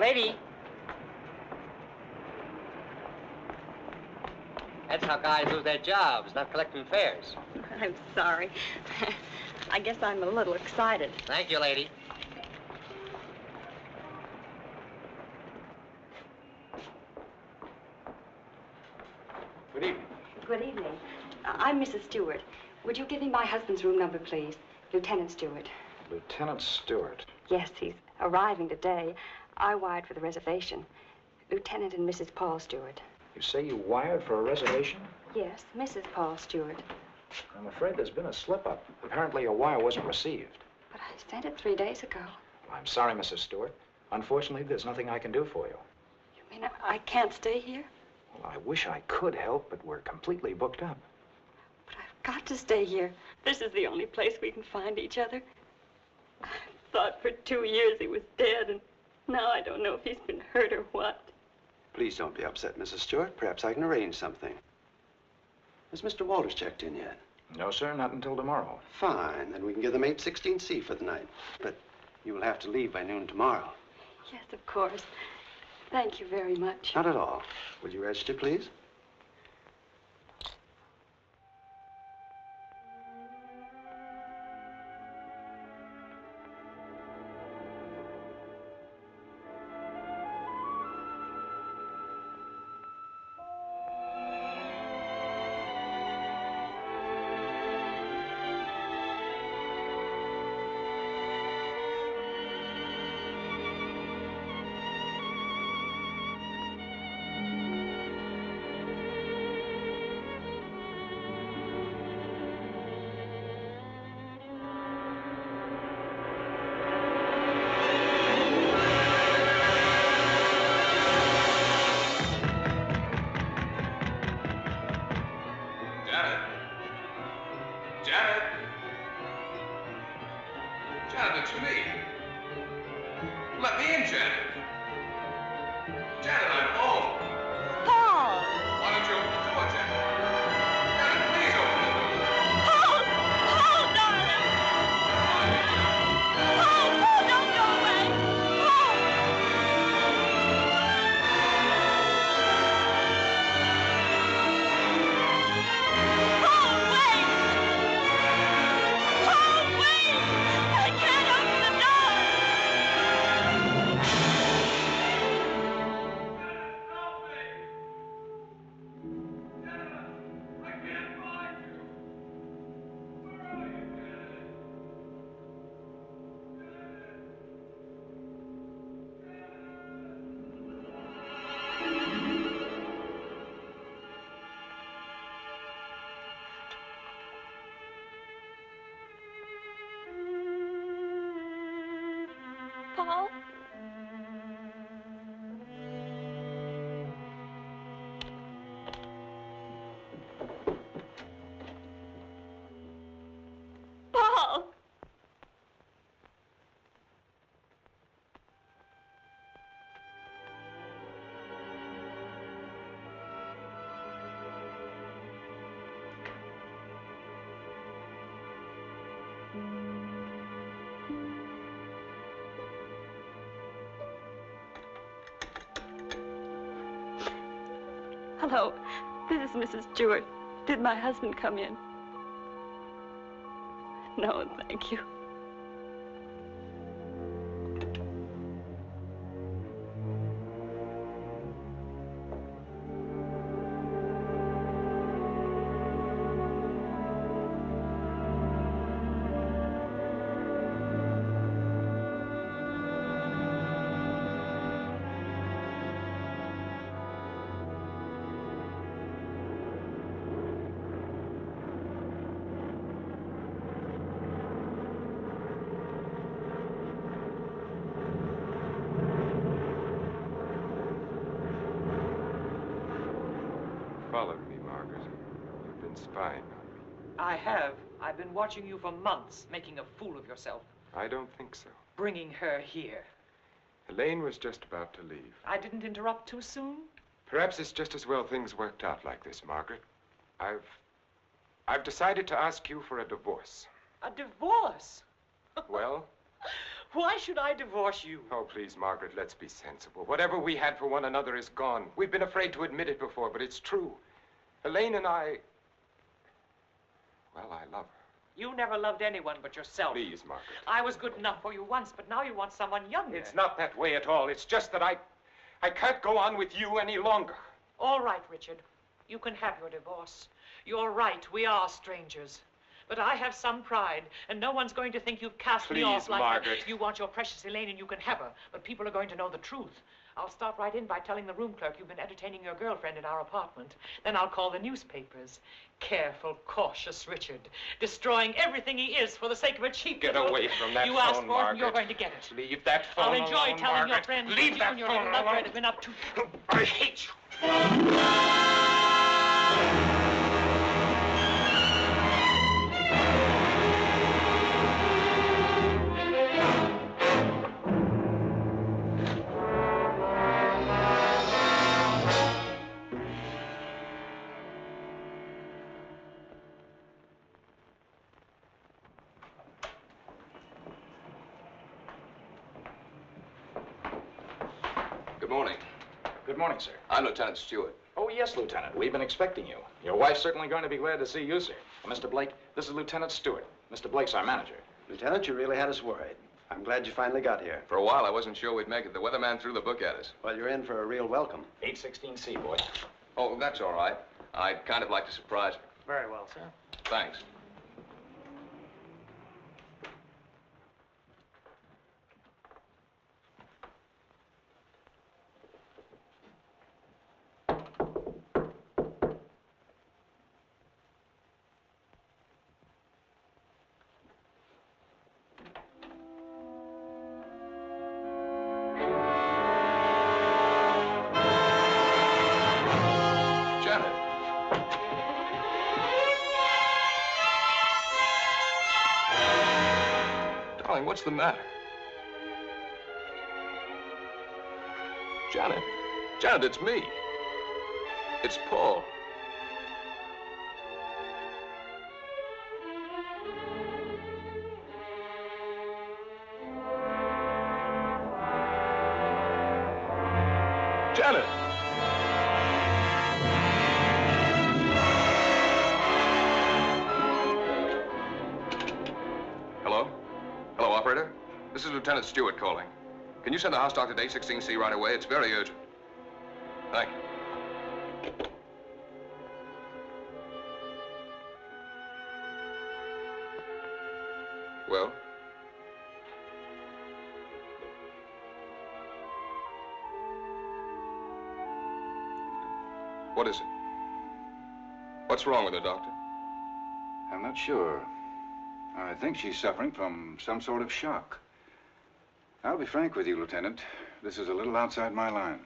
lady. That's how guys lose their jobs, not collecting fares. I'm sorry. I guess I'm a little excited. Thank you, lady. Good evening. Good evening. I'm Mrs. Stewart. Would you give me my husband's room number, please? Lieutenant Stewart. Lieutenant Stewart. Yes, he's arriving today. I wired for the reservation. Lieutenant and Mrs. Paul Stewart. You say you wired for a reservation? Yes, Mrs. Paul Stewart. I'm afraid there's been a slip-up. Apparently your wire wasn't received. But I sent it 3 days ago. Well, I'm sorry, Mrs. Stewart. Unfortunately, there's nothing I can do for you. You mean I can't stay here? Well, I wish I could help, but we're completely booked up. But I've got to stay here. This is the only place we can find each other. I thought for 2 years he was dead, and now I don't know if he's been hurt or what. Please don't be upset, Mrs. Stewart. Perhaps I can arrange something. Has Mr. Walters checked in yet? No, sir, not until tomorrow. Fine. Then we can give them 816C for the night. But you will have to leave by noon tomorrow. Yes, of course. Thank you very much. Not at all. Will you register, please? Paul? Paul! Hello, this is Mrs. Stewart. Did my husband come in? No, thank you. Followed me, Margaret. You've been spying on me. I have. I've been watching you for months, making a fool of yourself. I don't think so. Bringing her here. Elaine was just about to leave. I didn't interrupt too soon? Perhaps it's just as well things worked out like this, Margaret. I've decided to ask you for a divorce. A divorce? Well? Why should I divorce you? Oh, please, Margaret, let's be sensible. Whatever we had for one another is gone. We've been afraid to admit it before, but it's true. Elaine and I... Well, I love her. You never loved anyone but yourself. Please, Margaret. I was good enough for you once, but now you want someone younger. It's not that way at all. It's just that I can't go on with you any longer. All right, Richard. You can have your divorce. You're right, we are strangers. But I have some pride, and no one's going to think you've cast me off like Margaret. that. You want your precious Elaine, and you can have her. But people are going to know the truth. I'll start right in by telling the room clerk you've been entertaining your girlfriend in our apartment. Then I'll call the newspapers. Careful, cautious Richard. Destroying everything he is for the sake of a cheap Get little... away from that You phone, asked for it, Margaret. and you're going to get it. Leave that phone I'll alone, enjoy telling your Margaret. friends Leave that that you and your phone little lover alone. have been up to... I hate you. Good morning. Good morning, sir. I'm Lieutenant Stewart. Oh, yes, Lieutenant. We've been expecting you. Your wife's certainly going to be glad to see you, sir. Mr. Blake, this is Lieutenant Stewart. Mr. Blake's our manager. Lieutenant, you really had us worried. I'm glad you finally got here. For a while, I wasn't sure we'd make it. The weatherman threw the book at us. Well, you're in for a real welcome. 816C, boy. Oh, that's all right. I'd kind of like to surprise you. Very well, sir. Thanks. Darling, what's the matter? Janet. Janet, it's me. It's Paul. Janet! Hello? Hello, operator? This is Lieutenant Stewart calling. Can you send the house doctor to 816C right away? It's very urgent. Thank you. Well? What is it? What's wrong with her, Doctor? I'm not sure. I think she's suffering from some sort of shock. I'll be frank with you, Lieutenant. This is a little outside my line.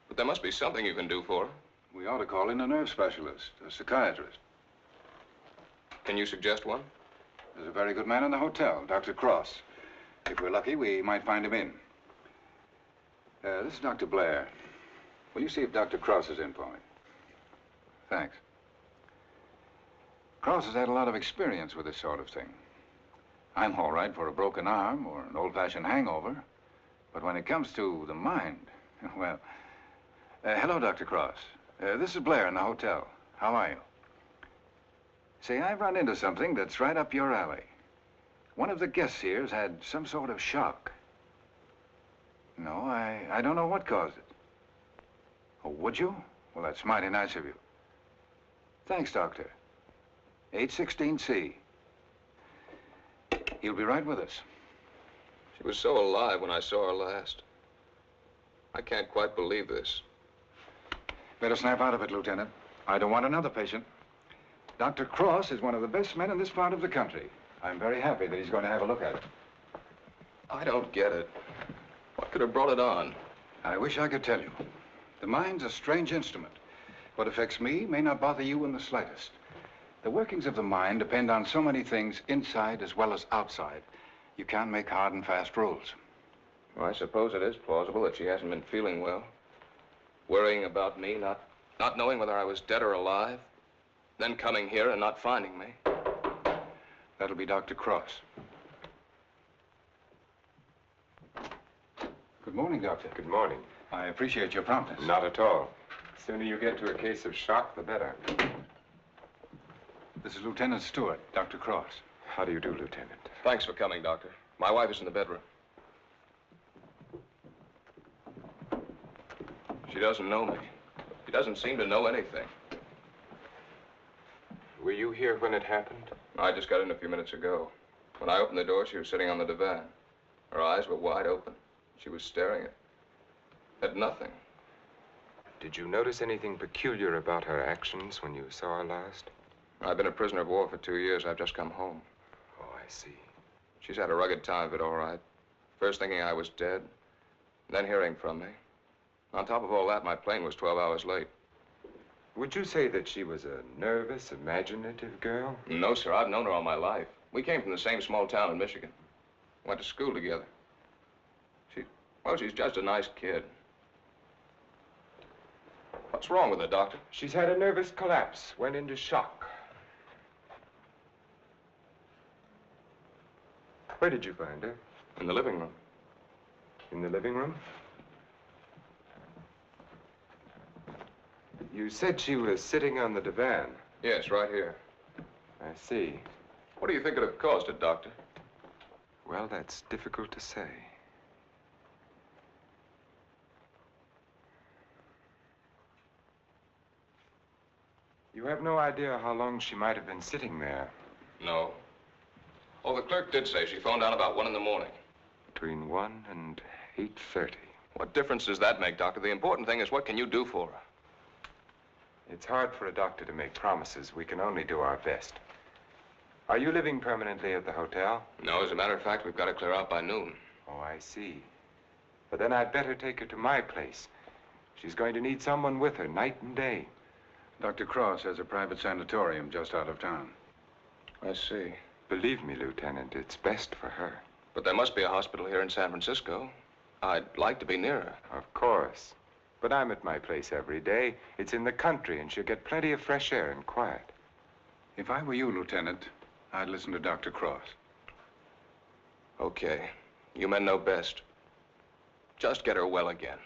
But there must be something you can do for her. We ought to call in a nerve specialist, a psychiatrist. Can you suggest one? There's a very good man in the hotel, Dr. Cross. If we're lucky, we might find him in. This is Dr. Blair. Will you see if Dr. Cross is in for me? Thanks. Cross has had a lot of experience with this sort of thing. I'm all right for a broken arm or an old-fashioned hangover. But when it comes to the mind, well... hello, Dr. Cross. This is Blair in the hotel. How are you? Say, I've run into something that's right up your alley. One of the guests here's had some sort of shock. No, I don't know what caused it. Oh, would you? Well, that's mighty nice of you. Thanks, Doctor. 816C. He'll be right with us. She was so alive when I saw her last. I can't quite believe this. Better snap out of it, Lieutenant. I don't want another patient. Dr. Cross is one of the best men in this part of the country. I'm very happy that he's going to have a look at it. I don't get it. What could have brought it on? I wish I could tell you. The mind's a strange instrument. What affects me may not bother you in the slightest. The workings of the mind depend on so many things inside as well as outside. You can't make hard and fast rules. Well, I suppose it is plausible that she hasn't been feeling well. Worrying about me, not knowing whether I was dead or alive. Then coming here and not finding me. That'll be Dr. Cross. Good morning, Doctor. Good morning. I appreciate your promptness. Not at all. The sooner you get to a case of shock, the better. This is Lieutenant Stewart, Dr. Cross. How do you do, Lieutenant? Thanks for coming, Doctor. My wife is in the bedroom. She doesn't know me. She doesn't seem to know anything. Were you here when it happened? I just got in a few minutes ago. When I opened the door, she was sitting on the divan. Her eyes were wide open. She was staring at nothing. Did you notice anything peculiar about her actions when you saw her last? I've been a prisoner of war for 2 years. I've just come home. Oh, I see. She's had a rugged time of it, all right. First thinking I was dead, then hearing from me. On top of all that, my plane was 12 hours late. Would you say that she was a nervous, imaginative girl? No, sir. I've known her all my life. We came from the same small town in Michigan. Went to school together. She's just a nice kid. What's wrong with her, Doctor? She's had a nervous collapse, went into shock. Where did you find her? In the living room. In the living room? You said she was sitting on the divan. Yes, right here. I see. What do you think could have caused it, Doctor? Well, that's difficult to say. You have no idea how long she might have been sitting there. No. Oh, the clerk did say she phoned down about 1 in the morning. Between 1 and 8:30. What difference does that make, Doctor? The important thing is what can you do for her? It's hard for a doctor to make promises. We can only do our best. Are you living permanently at the hotel? No, as a matter of fact, we've got to clear out by noon. Oh, I see. But then I'd better take her to my place. She's going to need someone with her night and day. Dr. Cross has a private sanatorium just out of town. I see. Believe me, Lieutenant, it's best for her. But there must be a hospital here in San Francisco. I'd like to be near her. Of course. But I'm at my place every day. It's in the country, and she'll get plenty of fresh air and quiet. If I were you, Lieutenant, I'd listen to Dr. Cross. Okay. You men know best. Just get her well again.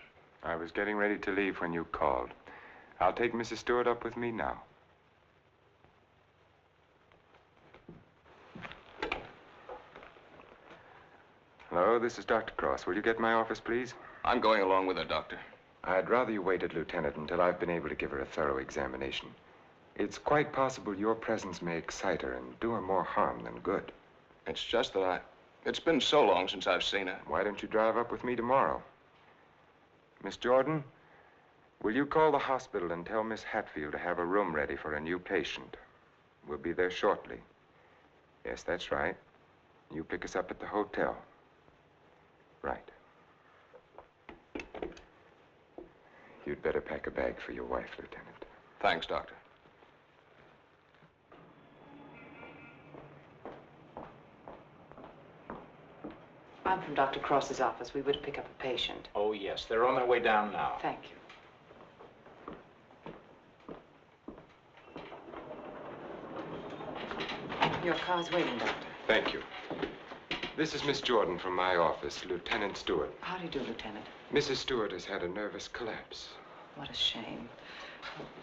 I was getting ready to leave when you called. I'll take Mrs. Stewart up with me now. Hello, this is Dr. Cross. Will you get my office, please? I'm going along with her, Doctor. I'd rather you waited, Lieutenant, until I've been able to give her a thorough examination. It's quite possible your presence may excite her and do her more harm than good. It's just that it's been so long since I've seen her. Why don't you drive up with me tomorrow? Miss Jordan, will you call the hospital and tell Miss Hatfield to have a room ready for a new patient? We'll be there shortly. Yes, that's right. You pick us up at the hotel. Right. You'd better pack a bag for your wife, Lieutenant. Thanks, Doctor. I'm from Dr. Cross's office. We were to pick up a patient. Oh, yes. They're on their way down now. Thank you. Your car's waiting, Doctor. Thank you. This is Miss Jordan from my office, Lieutenant Stewart. How do you do, Lieutenant? Mrs. Stewart has had a nervous collapse. What a shame.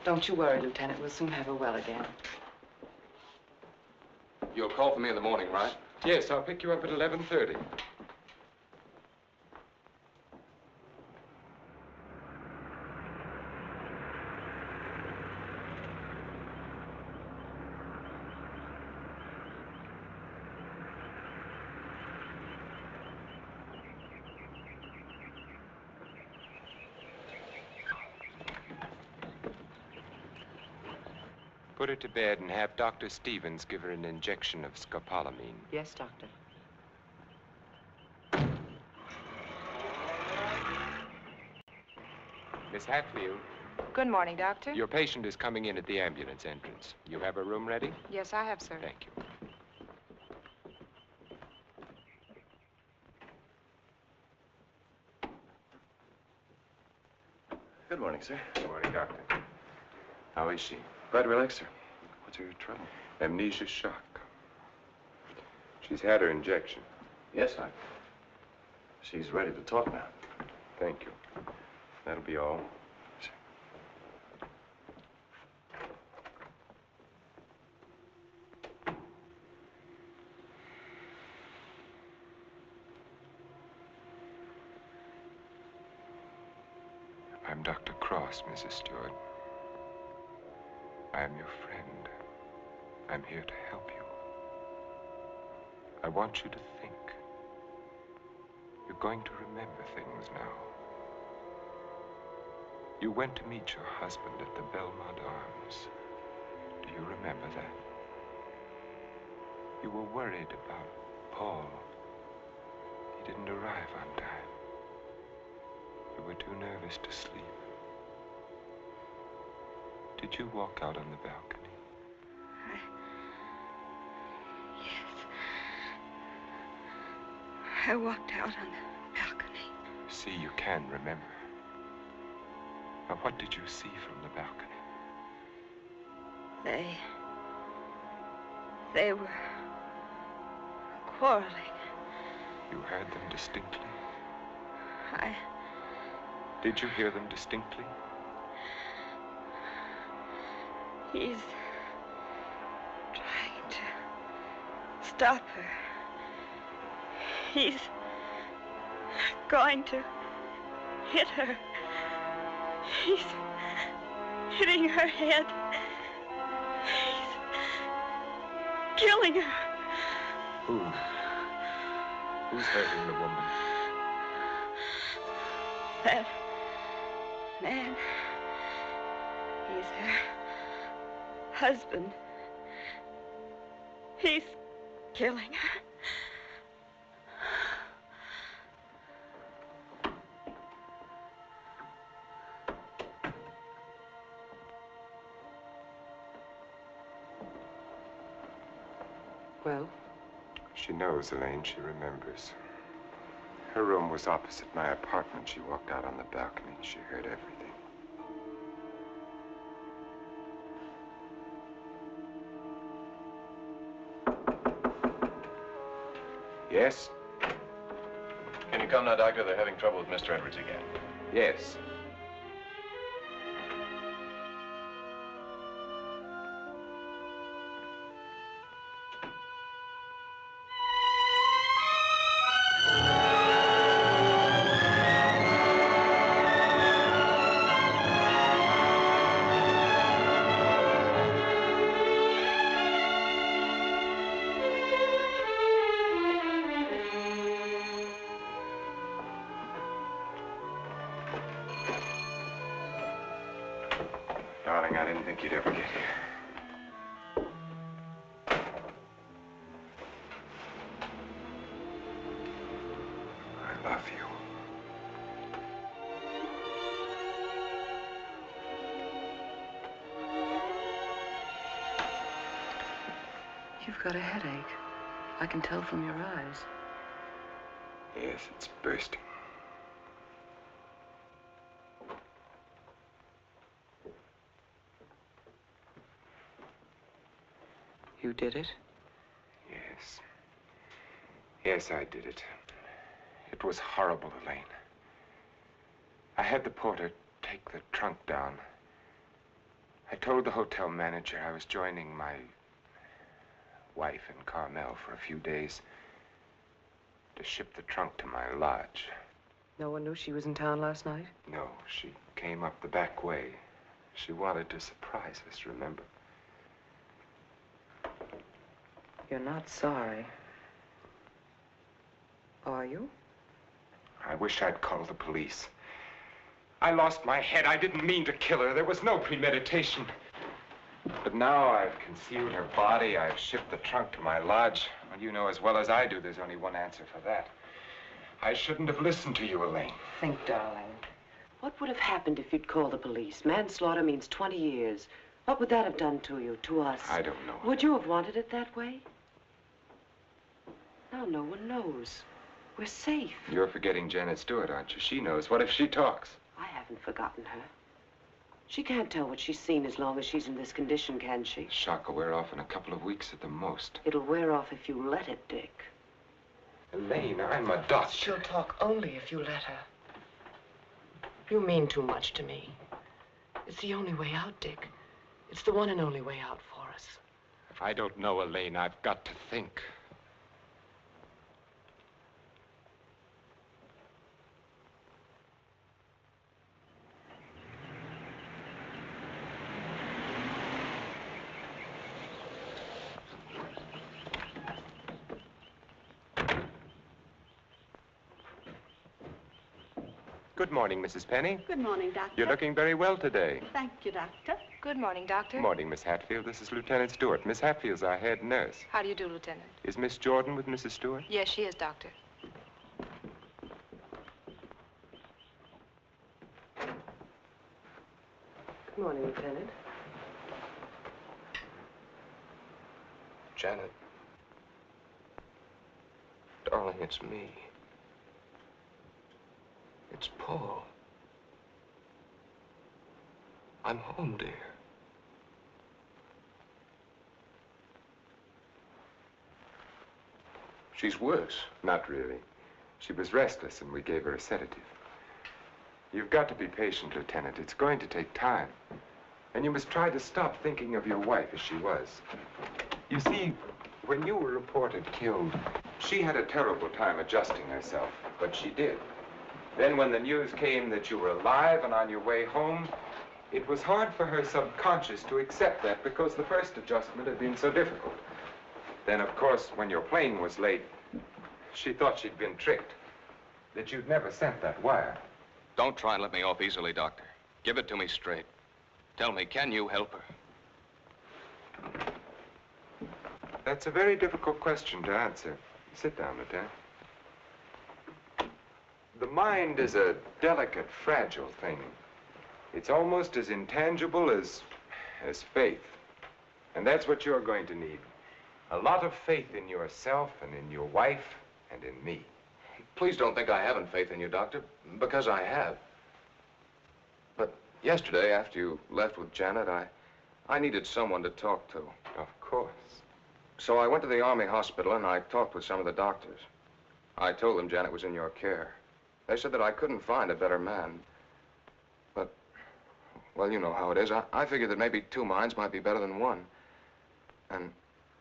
Don't you worry, Lieutenant. We'll soon have her well again. You'll call for me in the morning, right? Yes, I'll pick you up at 11:30. Put her to bed and have Dr. Stevens give her an injection of scopolamine. Yes, Doctor. Miss Hatfield, Good morning, Doctor. your patient is coming in at the ambulance entrance. You have a room ready? Yes, I have, sir. Thank you. Good morning, sir. Good morning, Doctor. How is she? Quite relaxed, sir. What's her trouble? Amnesia shock. She's had her injection. Yes, she's ready to talk now. Thank you. That'll be all. I'm Dr. Cross, Mrs. Stewart. I am your friend. I'm here to help you. I want you to think. You're going to remember things now. You went to meet your husband at the Belmont Arms. Do you remember that? You were worried about Paul. He didn't arrive on time. You were too nervous to sleep. Did you walk out on the balcony? Yes. I walked out on the balcony. See, you can remember. Now, what did you see from the balcony? They were quarreling. You heard them distinctly? I... Did you hear them distinctly? He's trying to stop her. He's going to hit her. He's hitting her head. He's killing her. Who? Who's hurting the woman? That man. He's her husband. He's killing her. Well? She knows, Elaine. She remembers. Her room was opposite my apartment. She walked out on the balcony. She heard everything. Yes? Can you come now, Doctor? They're having trouble with Mr. Edwards again. Yes. Darling, I didn't think you'd ever get here. I love you. You've got a headache. I can tell from your eyes. Yes, it's bursting. You did it? Yes. Yes, I did it. It was horrible, Elaine. I had the porter take the trunk down. I told the hotel manager I was joining my wife in Carmel for a few days to ship the trunk to my lodge. No one knew she was in town last night? No, she came up the back way. She wanted to surprise us, remember? You're not sorry. Are you? I wish I'd called the police. I lost my head. I didn't mean to kill her. There was no premeditation. But now I've concealed her body. I've shipped the trunk to my lodge. Well, you know as well as I do there's only one answer for that. I shouldn't have listened to you, Elaine. Think, darling. What would have happened if you'd called the police? Manslaughter means 20 years. What would that have done to you, to us? I don't know. Would you have wanted it that way? Now no one knows. We're safe. You're forgetting Janet Stewart, aren't you? She knows. What if she talks? I haven't forgotten her. She can't tell what she's seen as long as she's in this condition, can she? The shock will wear off in a couple of weeks at the most. It'll wear off if you let it, Dick. Elaine, I'm a doctor. She'll talk only if you let her. You mean too much to me. It's the only way out, Dick. It's the one and only way out for us. If I don't know, Elaine, I've got to think. Good morning, Mrs. Penny. Good morning, Doctor. You're looking very well today. Thank you, Doctor. Good morning, Doctor. Good morning, Miss Hatfield. This is Lieutenant Stewart. Miss Hatfield's our head nurse. How do you do, Lieutenant? Is Miss Jordan with Mrs. Stewart? Yes, she is, Doctor. Good morning, Lieutenant. Janet. Darling, it's me. It's Paul. I'm home, dear. She's worse. Not really. She was restless, and we gave her a sedative. You've got to be patient, Lieutenant. It's going to take time. And you must try to stop thinking of your wife as she was. You see, when you were reported killed, she had a terrible time adjusting herself, but she did. Then when the news came that you were alive and on your way home, it was hard for her subconscious to accept that because the first adjustment had been so difficult. Then, of course, when your plane was late, she thought she'd been tricked, that you'd never sent that wire. Don't try and let me off easily, Doctor. Give it to me straight. Tell me, can you help her? That's a very difficult question to answer. Sit down, Lieutenant. The mind is a delicate, fragile thing. It's almost as intangible as faith. And that's what you're going to need. A lot of faith in yourself and in your wife and in me. Please don't think I haven't faith in you, Doctor, because I have. But yesterday, after you left with Janet, I needed someone to talk to. Of course. So I went to the Army hospital and I talked with some of the doctors. I told them Janet was in your care. They said that I couldn't find a better man. But, well, you know how it is. I figured that maybe two minds might be better than one. And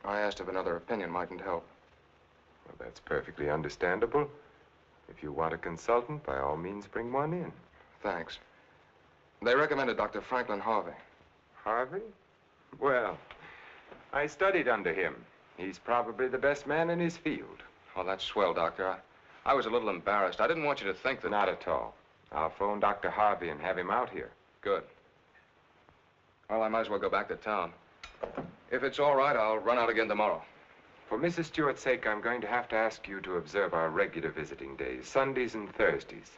I asked if another opinion mightn't help. Well, that's perfectly understandable. If you want a consultant, by all means, bring one in. Thanks. They recommended Dr. Franklin Harvey. Harvey? Well, I studied under him. He's probably the best man in his field. Oh, that's swell, Doctor. I was a little embarrassed. I didn't want you to think that... Not at all. I'll phone Dr. Harvey and have him out here. Good. Well, I might as well go back to town. If it's all right, I'll run out again tomorrow. For Mrs. Stewart's sake, I'm going to have to ask you to observe our regular visiting days, Sundays and Thursdays.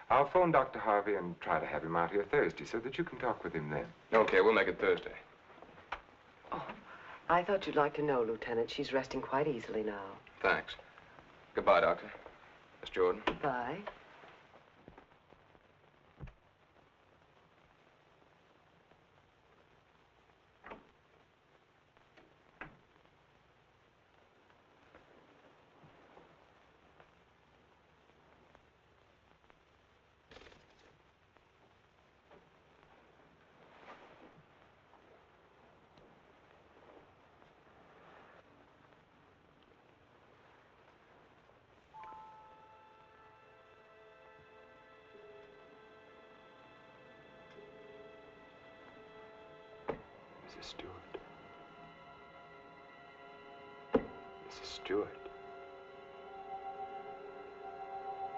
I'll phone Dr. Harvey and try to have him out here Thursday so that you can talk with him then. Okay, we'll make it Thursday. Oh, I thought you'd like to know, Lieutenant. She's resting quite easily now. Thanks. Goodbye, Doctor. Miss Jordan. Goodbye. Mrs. Stewart. Mrs. Stewart.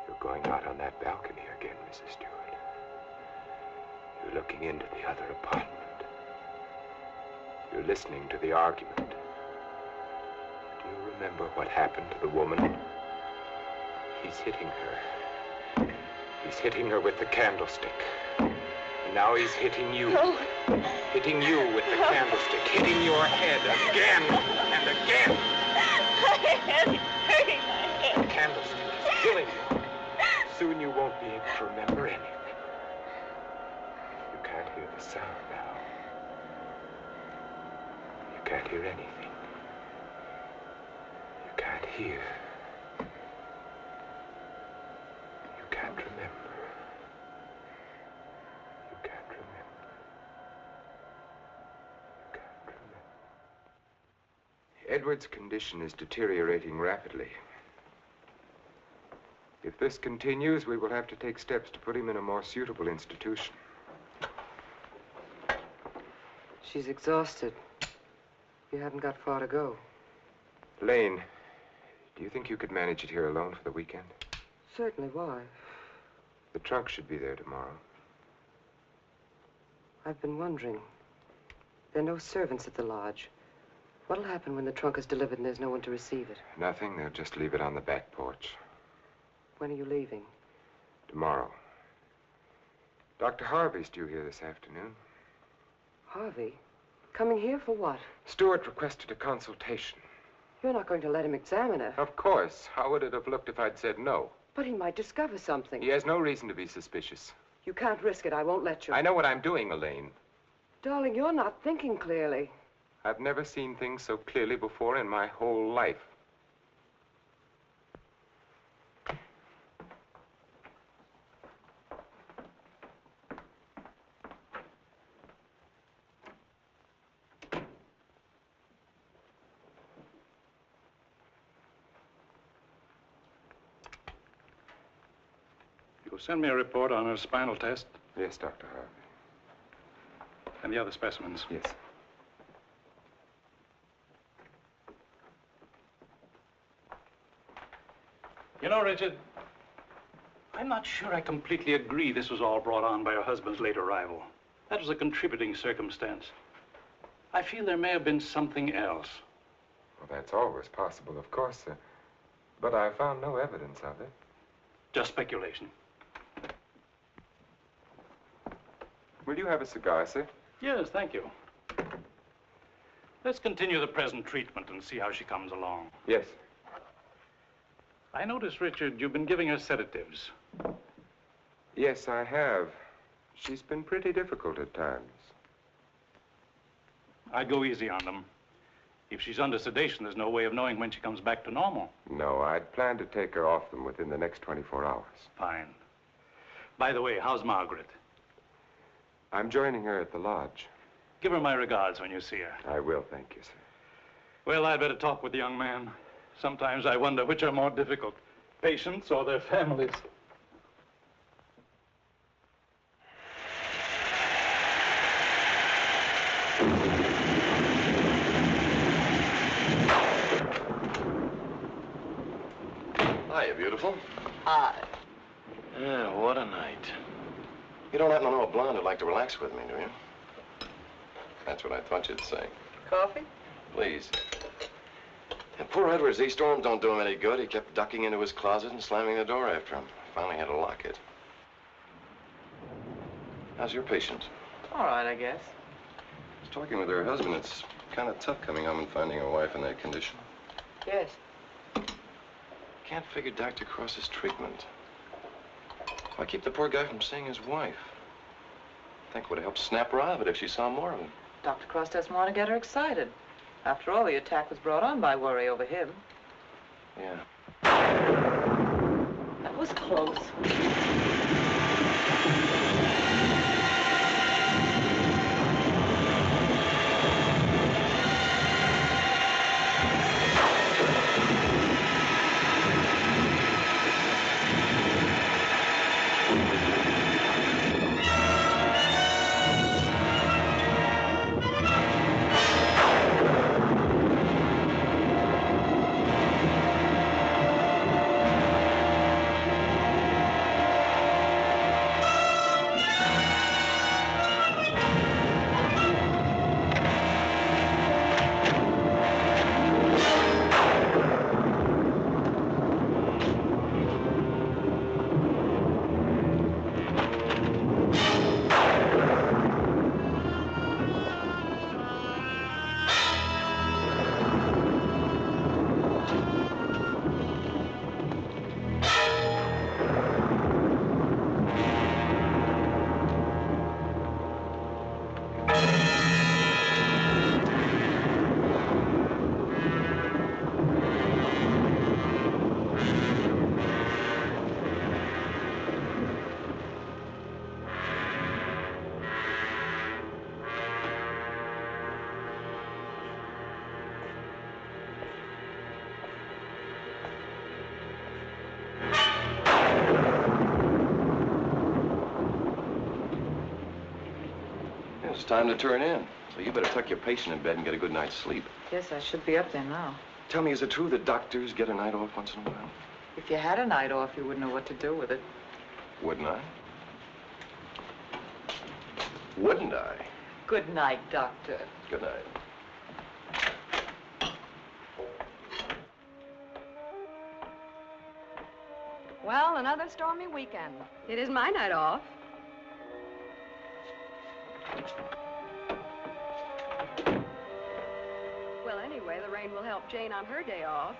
You're going out on that balcony again, Mrs. Stewart. You're looking into the other apartment. You're listening to the argument. Do you remember what happened to the woman? He's hitting her. He's hitting her with the candlestick. And now he's hitting you. No. Hitting you with the candlestick. Hitting your head again and again. My head is hurting my head. The candlestick is killing you. Soon you won't be able to remember anything. You can't hear the sound now. You can't hear anything. You can't hear. You can't remember. Edward's condition is deteriorating rapidly. If this continues, we will have to take steps to put him in a more suitable institution. She's exhausted. You haven't got far to go. Lane, do you think you could manage it here alone for the weekend? Certainly. Why? The trunk should be there tomorrow. I've been wondering. There are no servants at the lodge. What'll happen when the trunk is delivered and there's no one to receive it? Nothing. They'll just leave it on the back porch. When are you leaving? Tomorrow. Dr. Harvey's due here this afternoon. Harvey? Coming here for what? Stewart requested a consultation. You're not going to let him examine her. Of course. How would it have looked if I'd said no? But he might discover something. He has no reason to be suspicious. You can't risk it. I won't let you. I know what I'm doing, Elaine. Darling, you're not thinking clearly. I've never seen things so clearly before in my whole life. You'll send me a report on her spinal test Yes, Dr. Harvey. and the other specimens. Yes. You know, Richard, I'm not sure I completely agree this was all brought on by her husband's late arrival. That was a contributing circumstance. I feel there may have been something else. Well, that's always possible, of course, sir. But I found no evidence of it. Just speculation. Will you have a cigar, sir? Yes, thank you. Let's continue the present treatment and see how she comes along. Yes. I notice, Richard, you've been giving her sedatives. Yes, I have. She's been pretty difficult at times. I'd go easy on them. If she's under sedation, there's no way of knowing when she comes back to normal. No, I'd planned to take her off them within the next 24 hours. Fine. By the way, how's Margaret? I'm joining her at the lodge. Give her my regards when you see her. I will, thank you, sir. Well, I'd better talk with the young man. Sometimes I wonder which are more difficult, patients or their families. Hiya, beautiful. Hi. Yeah, what a night. You don't happen to know a blonde who'd like to relax with me, do you? That's what I thought you'd say. Coffee? Please. And poor Edward's storms don't do him any good. He kept ducking into his closet and slamming the door after him. I finally had to lock it. How's your patient? All right, I guess. I was talking with her husband. It's kind of tough coming home and finding a wife in that condition. Yes. Can't figure Dr. Cross's treatment. Why keep the poor guy from seeing his wife? I think it would have helped snap her out of it if she saw more of him. Dr. Cross doesn't want to get her excited. After all, the attack was brought on by worry over him. Yeah. That was close. It's time to turn in. So you better tuck your patient in bed and get a good night's sleep. Yes, I should be up there now. Tell me, is it true that doctors get a night off once in a while? If you had a night off, you wouldn't know what to do with it. Wouldn't I? Wouldn't I? Good night, Doctor. Good night. Well, another stormy weekend. It is my night off. Well, anyway, the rain will help Jane on her day off.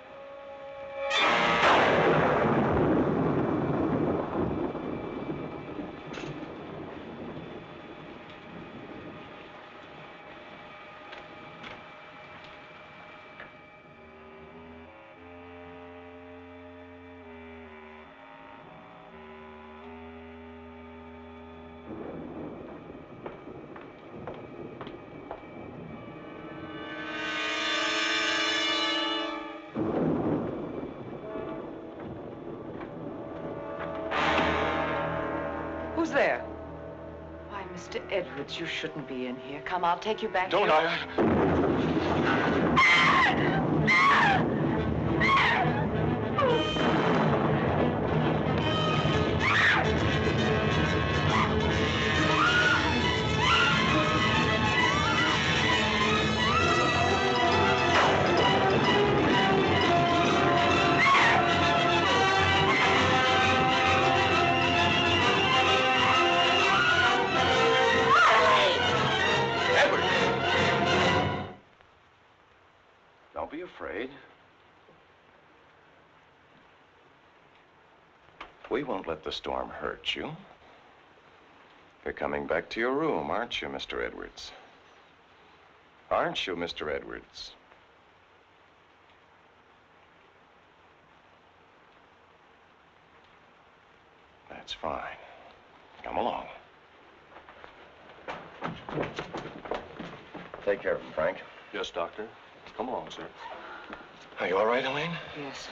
Who's there? Why, Mr. Edwards, you shouldn't be in here. Come, I'll take you back. Don't Don't be afraid. We won't let the storm hurt you. You're coming back to your room, aren't you, Mr. Edwards? Aren't you, Mr. Edwards? That's fine. Come along. Take care of him, Frank. Yes, Doctor. Come along, sir. Are you all right, Elaine? Yes.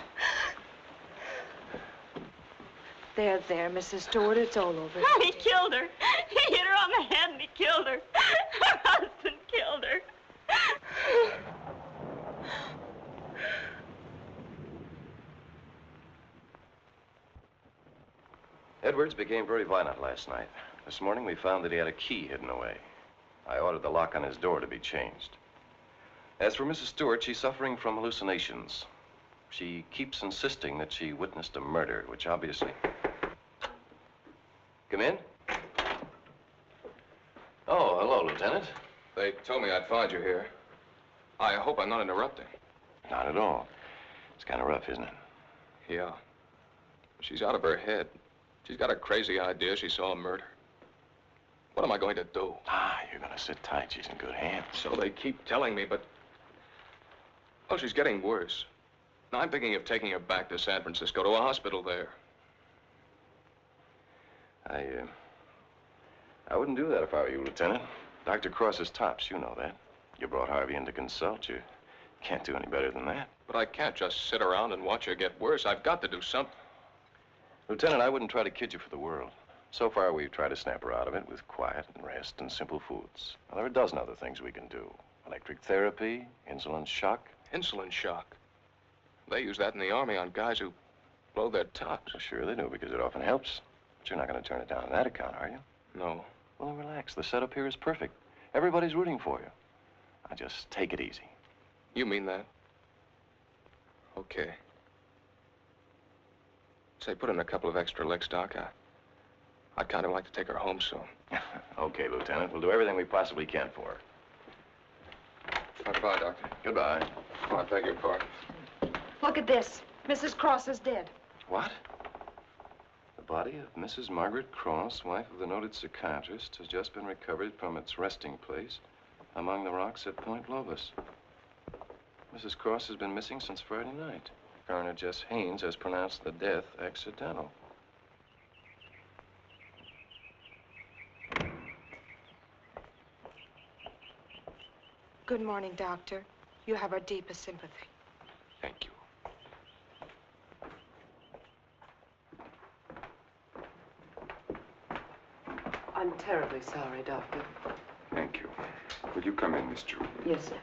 There, Mrs. Stewart, it's all over. Oh, he killed her. He hit her on the head and he killed her. Her husband killed her. Edwards became very violent last night. This morning we found that he had a key hidden away. I ordered the lock on his door to be changed. As for Mrs. Stewart, she's suffering from hallucinations. She keeps insisting that she witnessed a murder, which obviously... Come in. Oh, hello, Lieutenant. They told me I'd find you here. I hope I'm not interrupting. Not at all. It's kind of rough, isn't it? Yeah. She's out of her head. She's got a crazy idea she saw a murder. What am I going to do? You're going to sit tight. She's in good hands. So they keep telling me, but... Oh, she's getting worse. Now, I'm thinking of taking her back to San Francisco, to a hospital there. I wouldn't do that if I were you, Lieutenant. Dr. Cross is tops, you know that. You brought Harvey in to consult. You can't do any better than that. But I can't just sit around and watch her get worse. I've got to do something. Lieutenant, I wouldn't try to kid you for the world. So far, we've tried to snap her out of it with quiet and rest and simple foods. Well, there are a dozen other things we can do. Electric therapy, insulin shock. Insulin shock. They use that in the Army on guys who blow their tops. Well, sure they do, because it often helps. But you're not going to turn it down on that account, are you? No. Well, then relax. The setup here is perfect. Everybody's rooting for you. Now, just take it easy. You mean that? Okay. Say, put in a couple of extra licks, Doc. I'd kind of like to take her home soon. Okay, Lieutenant. We'll do everything we possibly can for her. Goodbye, Doctor. Goodbye. Oh, I beg your pardon. Look at this. Mrs. Cross is dead. What? The body of Mrs. Margaret Cross, wife of the noted psychiatrist, has just been recovered from its resting place among the rocks at Point Lobos. Mrs. Cross has been missing since Friday night. Coroner Jess Haynes has pronounced the death accidental. Good morning, Doctor. You have our deepest sympathy. Thank you. I'm terribly sorry, Doctor. Thank you. Will you come in, Miss Drew? Yes, sir.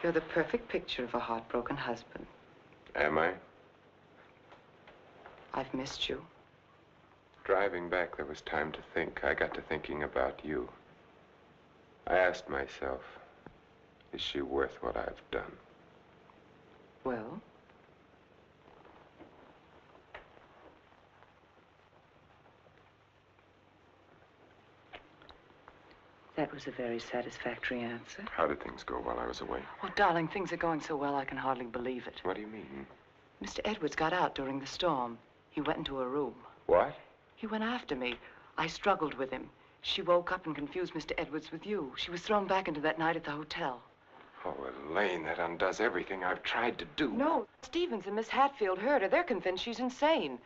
You're the perfect picture of a heartbroken husband. Am I? I've missed you. Driving back, there was time to think. I got to thinking about you. I asked myself, is she worth what I've done? Well? That was a very satisfactory answer. How did things go while I was away? Oh, darling, things are going so well I can hardly believe it. What do you mean? Mr. Edwards got out during the storm. He went into a room. What? He went after me. I struggled with him. She woke up and confused Mr. Edwards with you. She was thrown back into that night at the hotel. Oh, Elaine, that undoes everything I've tried to do. No, Stevens and Miss Hatfield heard her. They're convinced she's insane.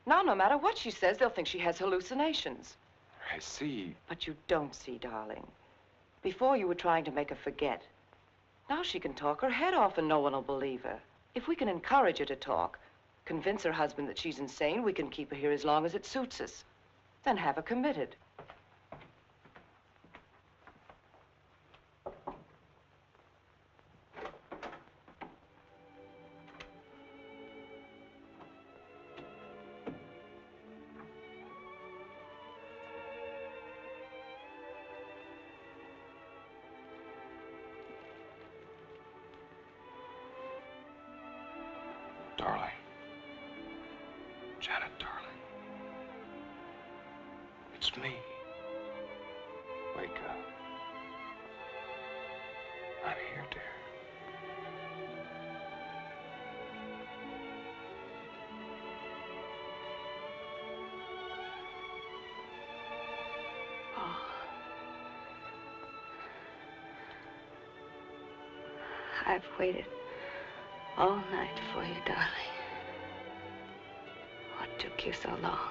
Now, no matter what she says, they'll think she has hallucinations. I see. But you don't see, darling. Before you were trying to make her forget. Now she can talk her head off and no one will believe her. If we can encourage her to talk, convince her husband that she's insane, we can keep her here as long as it suits us. Then have her committed. Darling. Janet, darling. It's me. Wake up. I'm here, dear. Oh. I've waited all night for you, darling. What took you so long?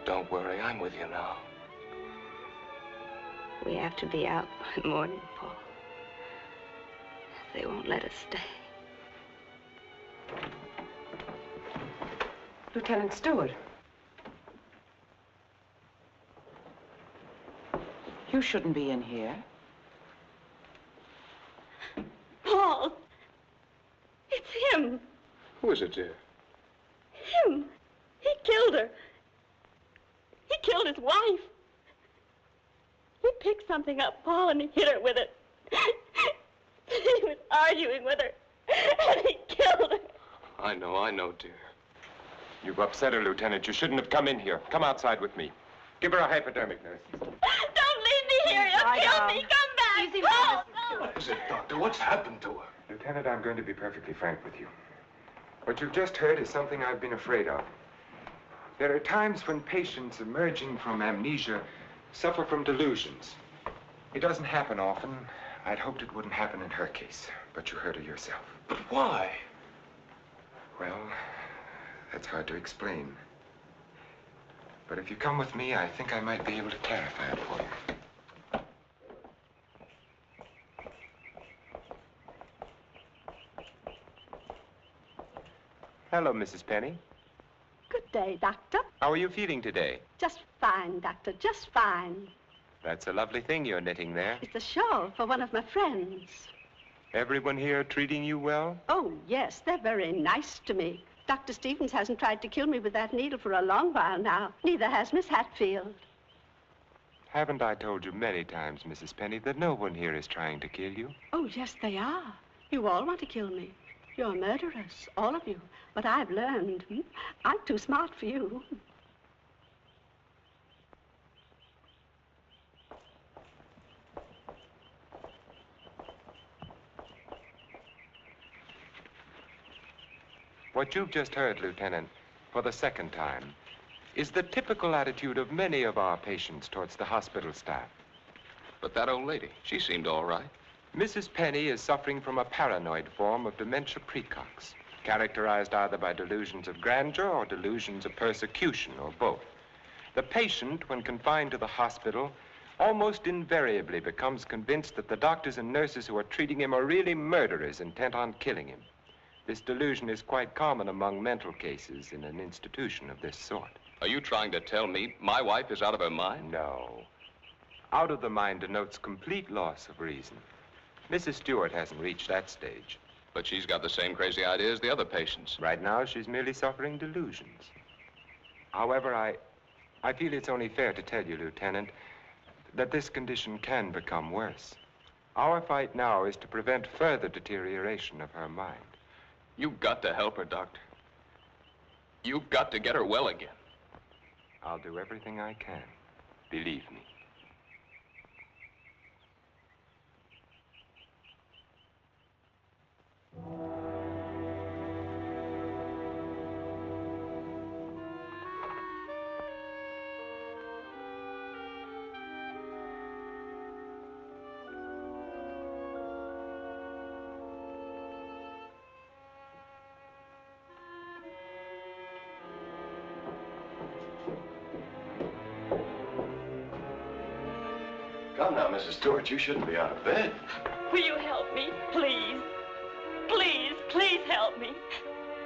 Don't worry, I'm with you now. We have to be out by morning, Paul. They won't let us stay. Lieutenant Stewart. You shouldn't be in here. Paul! It's him! Who is it, dear? Him! He killed her. He killed his wife. He picked something up, Paul, and he hit her with it. He was arguing with her, and he killed her. I know, dear. You've upset her, Lieutenant. You shouldn't have come in here. Come outside with me. Give her a hypodermic, nurse. Don't leave me here. You'll kill me. Come back. Easy, Paul, no. What is it, Doctor? What's happened to her? Lieutenant, I'm going to be perfectly frank with you. What you've just heard is something I've been afraid of. There are times when patients emerging from amnesia suffer from delusions. It doesn't happen often. I'd hoped it wouldn't happen in her case, but you heard her yourself. But why? Well, that's hard to explain. But if you come with me, I think I might be able to clarify it for you. Hello, Mrs. Penny. Good day, Doctor. How are you feeling today? Just fine, Doctor, just fine. That's a lovely thing you're knitting there. It's a shawl for one of my friends. Everyone here treating you well? Oh, yes, they're very nice to me. Dr. Stevens hasn't tried to kill me with that needle for a long while now. Neither has Miss Hatfield. Haven't I told you many times, Mrs. Penny, that no one here is trying to kill you? Oh, yes, they are. You all want to kill me. You're murderers, all of you. But I've learned. I'm too smart for you. What you've just heard, Lieutenant, for the second time, is the typical attitude of many of our patients towards the hospital staff. But that old lady, she seemed all right. Mrs. Penny is suffering from a paranoid form of dementia precox, characterized either by delusions of grandeur or delusions of persecution, or both. The patient, when confined to the hospital, almost invariably becomes convinced that the doctors and nurses who are treating him are really murderers intent on killing him. This delusion is quite common among mental cases in an institution of this sort. Are you trying to tell me my wife is out of her mind? No. Out of the mind denotes complete loss of reason. Mrs. Stewart hasn't reached that stage. But she's got the same crazy idea as the other patients. Right now, she's merely suffering delusions. However, I feel it's only fair to tell you, Lieutenant, that this condition can become worse. Our fight now is to prevent further deterioration of her mind. You've got to help her, Doctor. You've got to get her well again. I'll do everything I can. Believe me. Come now, Mrs. Stewart, you shouldn't be out of bed. Will you help me, please? Please, please help me.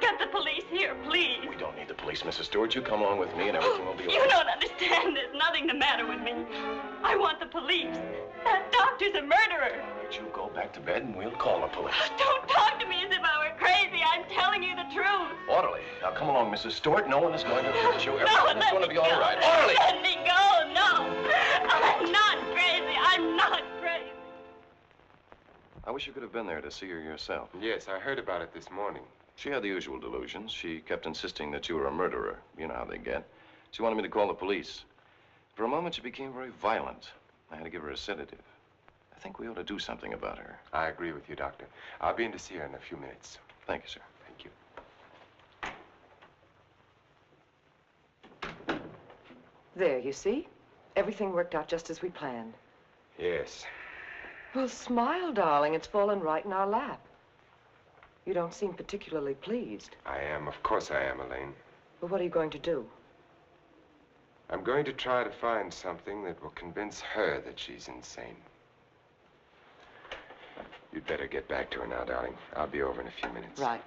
Get the police here, please. We don't need the police, Mrs. Stewart. You come along with me and everything will be all You right. don't understand. There's nothing the matter with me. I want the police. That doctor's a murderer. But you go back to bed and we'll call the police. Don't talk to me as if I were crazy. I'm telling you the truth. Orderly. Now come along, Mrs. Stewart. No one is going to hurt you. No, Everything is let going to me be all go. right. Orderly! Let me go. No. I'm not crazy. I'm not crazy. I wish you could have been there to see her yourself. Yes, I heard about it this morning. She had the usual delusions. She kept insisting that you were a murderer. You know how they get. She wanted me to call the police. For a moment, she became very violent. I had to give her a sedative. I think we ought to do something about her. I agree with you, Doctor. I'll be in to see her in a few minutes. Thank you, sir. Thank you. There, you see? Everything worked out just as we planned. Yes. Well, smile, darling. It's fallen right in our lap. You don't seem particularly pleased. I am. Of course I am, Elaine. But what are you going to do? I'm going to try to find something that will convince her that she's insane. You'd better get back to her now, darling. I'll be over in a few minutes. Right.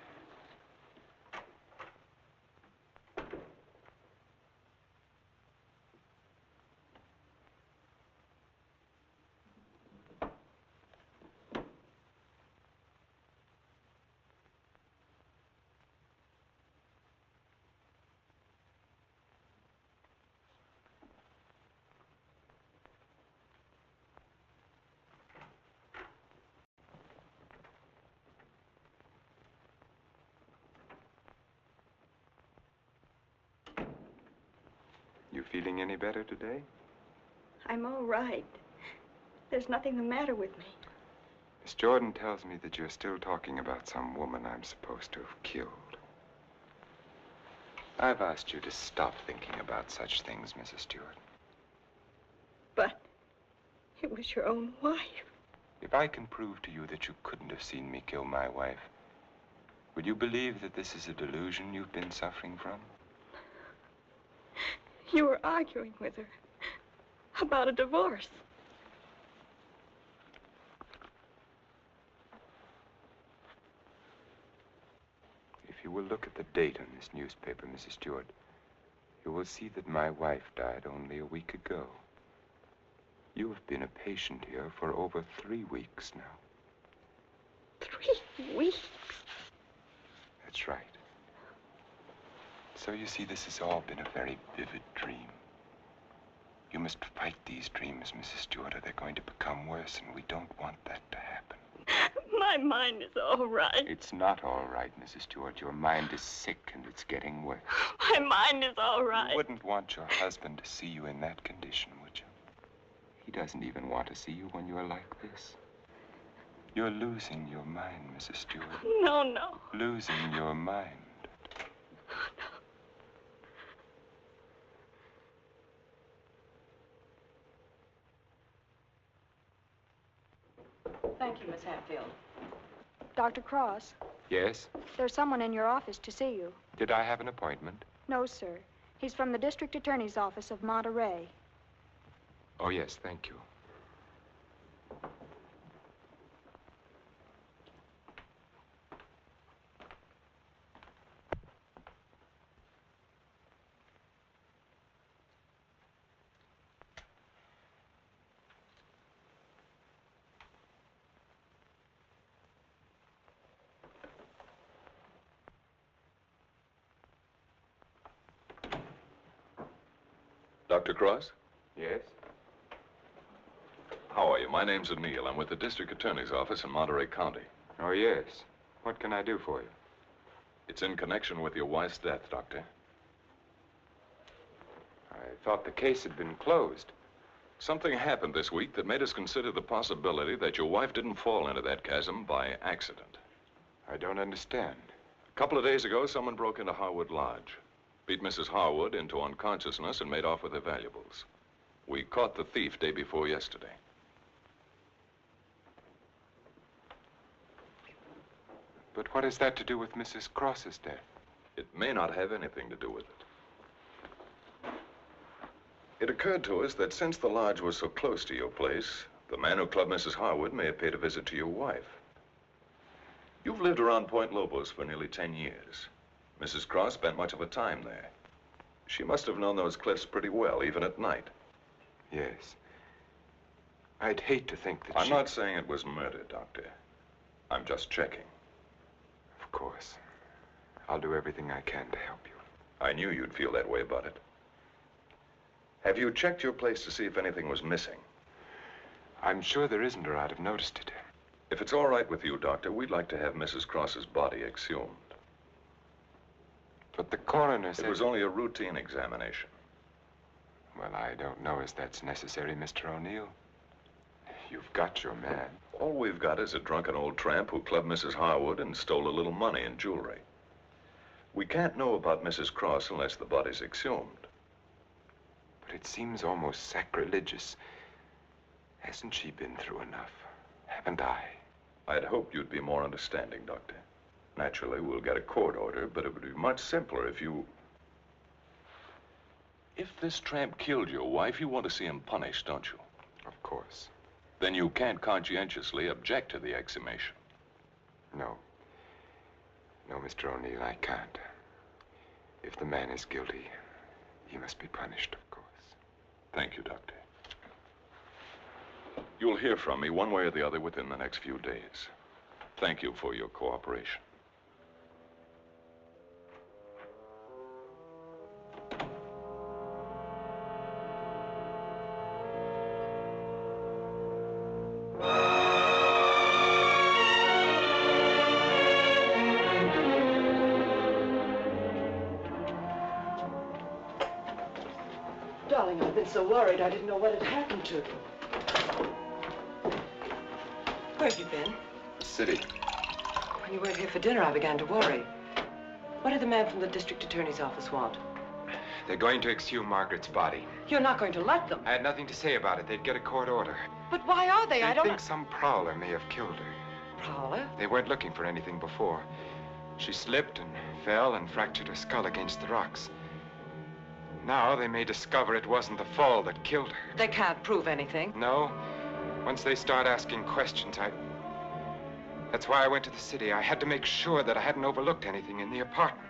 You feeling any better today? I'm all right. There's nothing the matter with me. Miss Jordan tells me that you're still talking about some woman I'm supposed to have killed. I've asked you to stop thinking about such things, Mrs. Stewart. But it was your own wife. If I can prove to you that you couldn't have seen me kill my wife, would you believe that this is a delusion you've been suffering from? You were arguing with her about a divorce. If you will look at the date on this newspaper, Mrs. Stewart, you will see that my wife died only a week ago. You have been a patient here for over 3 weeks now. 3 weeks? That's right. So you see, this has all been a very vivid dream. You must fight these dreams, Mrs. Stewart, or they're going to become worse, and we don't want that to happen. My mind is all right. It's not all right, Mrs. Stewart. Your mind is sick, and it's getting worse. My mind is all right. You wouldn't want your husband to see you in that condition, would you? He doesn't even want to see you when you're like this. You're losing your mind, Mrs. Stewart. No, no. Losing your mind. Thank you, Miss Hatfield. Dr. Cross, Yes? there's someone in your office to see you. Did I have an appointment? No, sir. He's from the District Attorney's Office of Monterey. Oh, yes, thank you. Dr. Cross? Yes? How are you? My name's O'Neill. I'm with the district attorney's office in Monterey County. Oh, yes. What can I do for you? It's in connection with your wife's death, Doctor. I thought the case had been closed. Something happened this week that made us consider the possibility that your wife didn't fall into that chasm by accident. I don't understand. A couple of days ago, someone broke into Harwood Lodge, beat Mrs. Harwood into unconsciousness, and made off with her valuables. We caught the thief day before yesterday. But what has that to do with Mrs. Cross's death? It may not have anything to do with it. It occurred to us that since the lodge was so close to your place, the man who clubbed Mrs. Harwood may have paid a visit to your wife. You've lived around Point Lobos for nearly 10 years. Mrs. Cross spent much of her time there. She must have known those cliffs pretty well, even at night. Yes. I'd hate to think that I'm not saying it was murder, Doctor. I'm just checking. Of course. I'll do everything I can to help you. I knew you'd feel that way about it. Have you checked your place to see if anything was missing? I'm sure there isn't, or I'd have noticed it. If it's all right with you, Doctor, we'd like to have Mrs. Cross's body exhumed. But the coroner said... It was only a routine examination. Well, I don't know as that's necessary, Mr. O'Neill. You've got your man. All we've got is a drunken old tramp who clubbed Mrs. Harwood and stole a little money and jewelry. We can't know about Mrs. Cross unless the body's exhumed. But it seems almost sacrilegious. Hasn't she been through enough? Haven't I? I'd hoped you'd be more understanding, Doctor. Naturally, we'll get a court order, but it would be much simpler if you... If this tramp killed your wife, you want to see him punished, don't you? Of course. Then you can't conscientiously object to the exhumation. No. No, Mr. O'Neill, I can't. If the man is guilty, he must be punished, of course. Thank you, Doctor. You'll hear from me one way or the other within the next few days. Thank you for your cooperation. Darling, I've been so worried I didn't know what had happened to you. Where have you been? City. When you weren't here for dinner, I began to worry. What did the man from the district attorney's office want? They're going to exhume Margaret's body. You're not going to let them. I had nothing to say about it. They'd get a court order. But why are they? I don't think some prowler may have killed her. Prowler? They weren't looking for anything before. She slipped and fell and fractured her skull against the rocks. Now they may discover it wasn't the fall that killed her. They can't prove anything. No. Once they start asking questions, That's why I went to the city. I had to make sure that I hadn't overlooked anything in the apartment.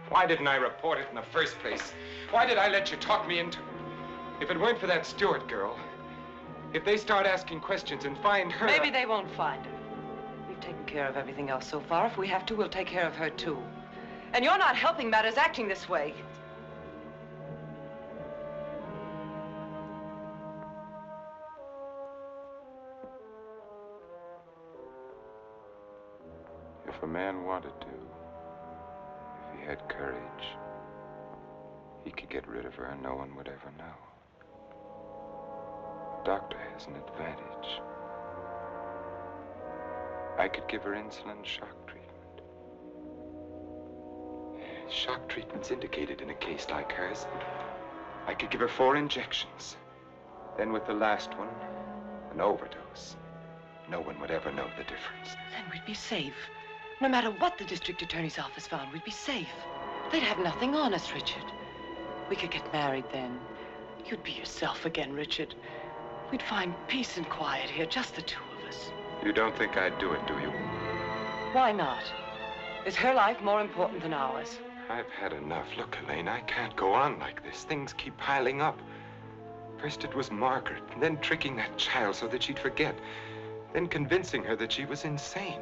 Why didn't I report it in the first place? Why did I let you talk me into... If it weren't for that Stewart girl, if they start asking questions and find her... Maybe they won't find her. We've taken care of everything else so far. If we have to, we'll take care of her, too. And you're not helping matters acting this way. If a man wanted to, if he had courage, he could get rid of her and no one would ever know. The doctor has an advantage. I could give her insulin shock treatment. Shock treatment's indicated in a case like hers. I could give her 4 injections. Then with the last one, an overdose. No one would ever know the difference. Then we'd be safe. No matter what the district attorney's office found, we'd be safe. They'd have nothing on us, Richard. We could get married then. You'd be yourself again, Richard. We'd find peace and quiet here, just the 2 of us. You don't think I'd do it, do you? Why not? Is her life more important than ours? I've had enough. Look, Elaine, I can't go on like this. Things keep piling up. First it was Margaret, and then tricking that child so that she'd forget. Then convincing her that she was insane.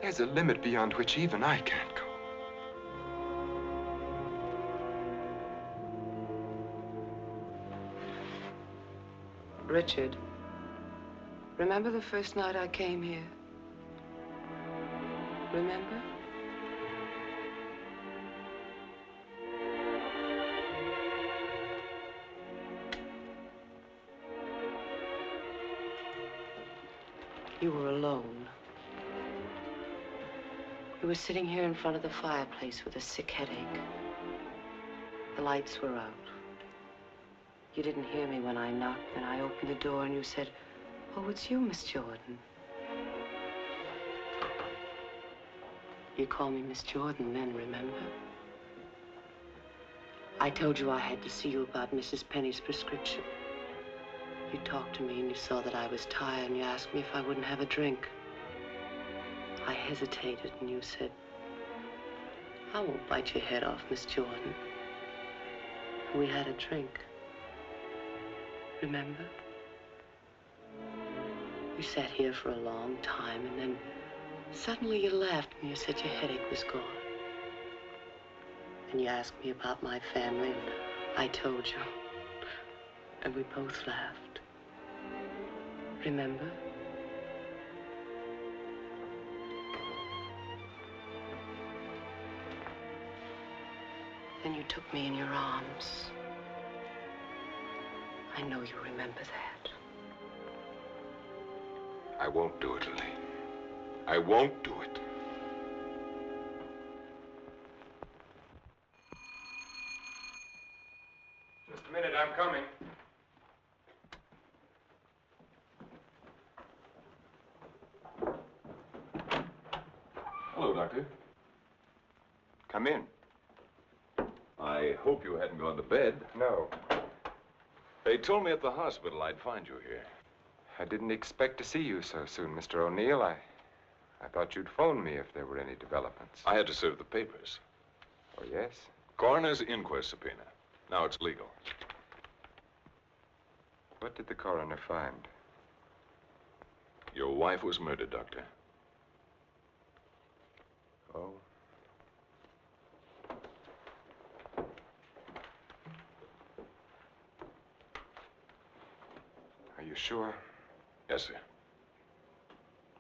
There's a limit beyond which even I can't go. Richard, remember the first night I came here? Remember? You were alone. You were sitting here in front of the fireplace with a sick headache. The lights were out. You didn't hear me when I knocked, and I opened the door and you said, "Oh, it's you, Miss Jordan." You called me Miss Jordan then, remember? I told you I had to see you about Mrs. Penny's prescription. You talked to me and you saw that I was tired and you asked me if I wouldn't have a drink. I hesitated and you said, "I won't bite your head off, Miss Jordan." And we had a drink. Remember? You sat here for a long time and then suddenly you laughed and you said your headache was gone. And you asked me about my family and I told you. And we both laughed. Remember? Then you took me in your arms. I know you remember that. I won't do it, Elaine. I won't do it. Just a minute, I'm coming. Hello, Doctor. Come in. I hope you hadn't gone to bed. No. They told me at the hospital I'd find you here. I didn't expect to see you so soon, Mr. O'Neill. I thought you'd phone me if there were any developments. I had to serve the papers. Oh, yes? Coroner's inquest subpoena. Now it's legal. What did the coroner find? Your wife was murdered, Doctor. Oh? Are you sure? Yes, sir.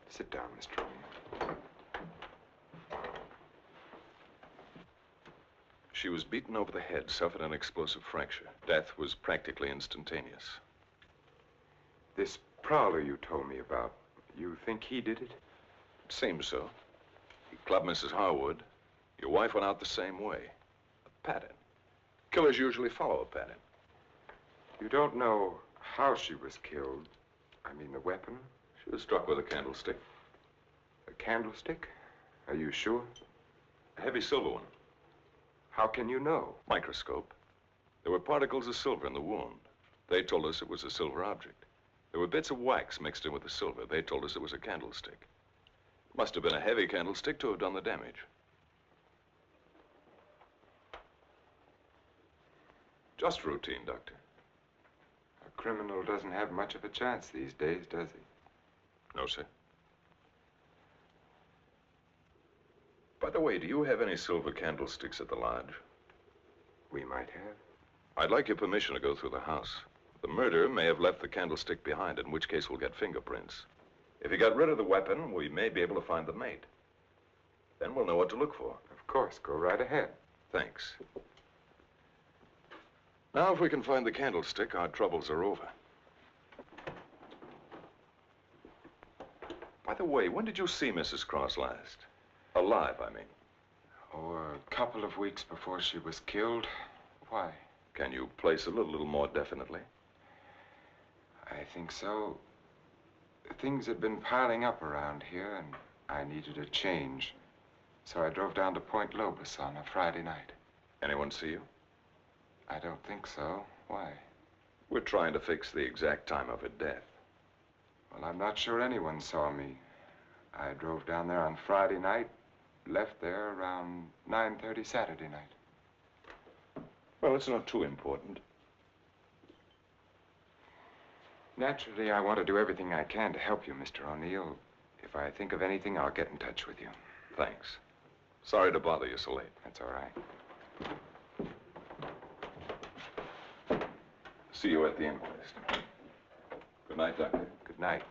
Sit down, Mr. O'Neill. She was beaten over the head, suffered an explosive fracture. Death was practically instantaneous. This prowler you told me about, you think he did it? It seems so. He clubbed Mrs. Harwood. Your wife went out the same way. A pattern. Killers usually follow a pattern. You don't know how she was killed? I mean, the weapon? She was struck with a candlestick. A candlestick? Are you sure? A heavy silver one. How can you know? Microscope. There were particles of silver in the wound. They told us it was a silver object. There were bits of wax mixed in with the silver. They told us it was a candlestick. It must have been a heavy candlestick to have done the damage. Just routine, Doctor. A criminal doesn't have much of a chance these days, does he? No, sir. By the way, do you have any silver candlesticks at the lodge? We might have. I'd like your permission to go through the house. The murderer may have left the candlestick behind, in which case we'll get fingerprints. If he got rid of the weapon, we may be able to find the mate. Then we'll know what to look for. Of course, go right ahead. Thanks. Now, if we can find the candlestick, our troubles are over. By the way, when did you see Mrs. Cross last? Alive, I mean. Oh, a couple of weeks before she was killed. Why? Can you place it a little more definitely? I think so. Things had been piling up around here, and I needed a change. So I drove down to Point Lobos on a Friday night. Anyone see you? I don't think so. Why? We're trying to fix the exact time of her death. Well, I'm not sure anyone saw me. I drove down there on Friday night, left there around 9:30 Saturday night. Well, it's not too important. Naturally, I want to do everything I can to help you, Mr. O'Neill. If I think of anything, I'll get in touch with you. Thanks. Sorry to bother you so late. That's all right. See you at the inquest. night, Doctor. Good night.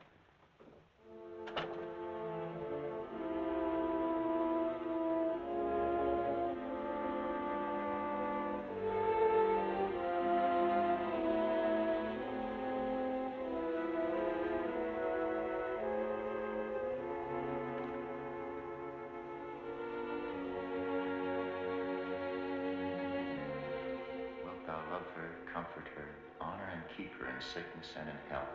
Comfort her, honor and keep her in sickness and in health,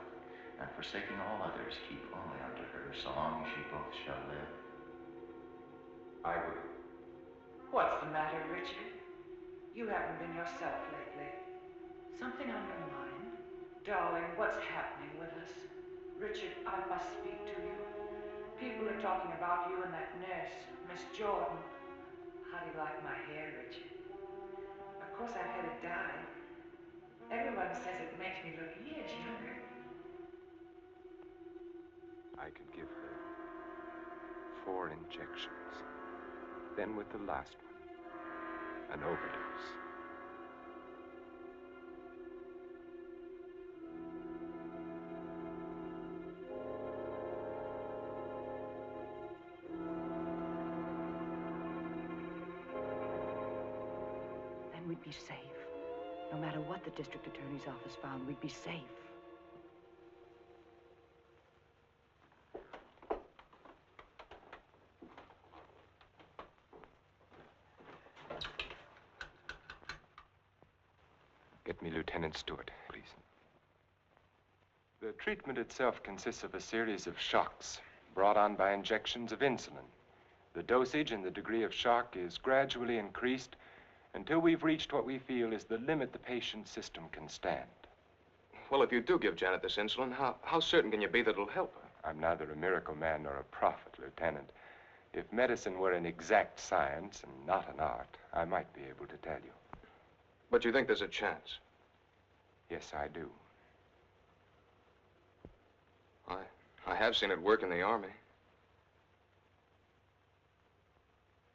and forsaking all others, keep only unto her so long as ye both shall live. I will. What's the matter, Richard? You haven't been yourself lately. Something on your mind? Darling, what's happening with us? Richard, I must speak to you. People are talking about you and that nurse, Miss Jordan. How do you like my hair, Richard? Of course, I've had it dyed. Everyone says it makes me look years younger. I could give her 4 injections. Then with the last one, an overdose. Then we'd be safe. No matter what the district attorney's office found, we'd be safe. Get me Lieutenant Stewart, please. The treatment itself consists of a series of shocks brought on by injections of insulin. The dosage and the degree of shock is gradually increased until we've reached what we feel is the limit the patient's system can stand. Well, if you do give Janet this insulin, how certain can you be that it'll help her? I'm neither a miracle man nor a prophet, Lieutenant. If medicine were an exact science and not an art, I might be able to tell you. But you think there's a chance? Yes, I do. I have seen it work in the Army.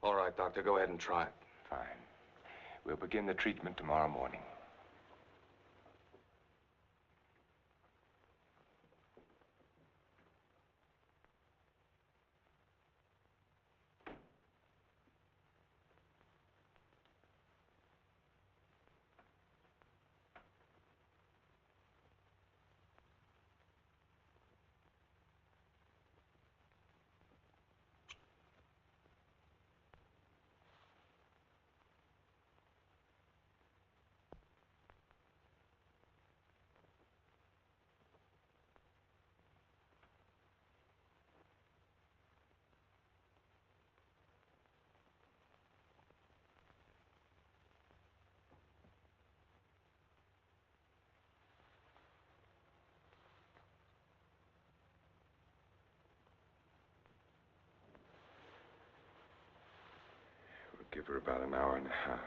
All right, Doctor, go ahead and try it. Fine. We'll begin the treatment tomorrow morning. Give her about an hour and a half.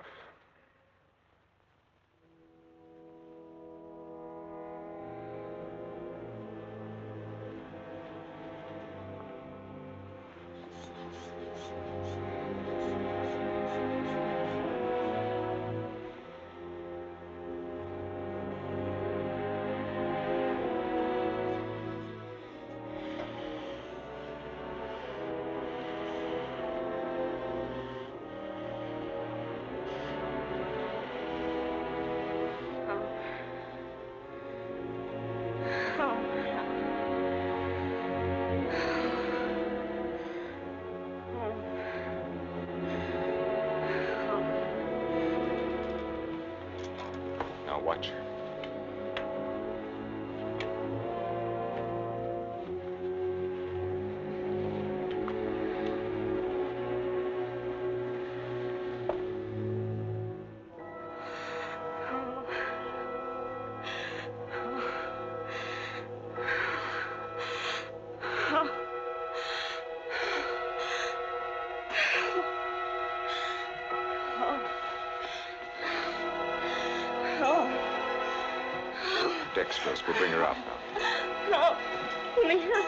Watch her. Dextrose will bring her out now. No, Leah.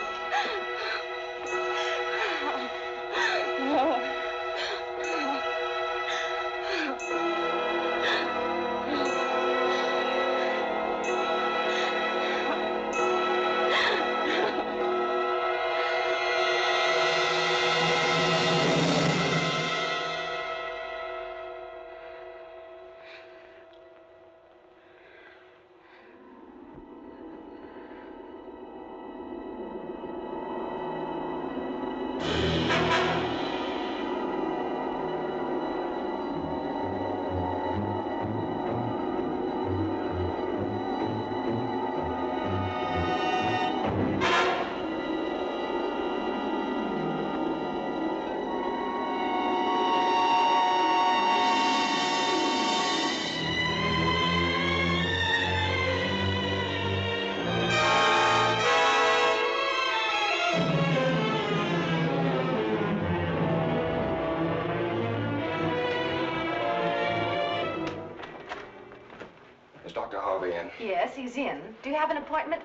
Nobody's in. Do you have an appointment?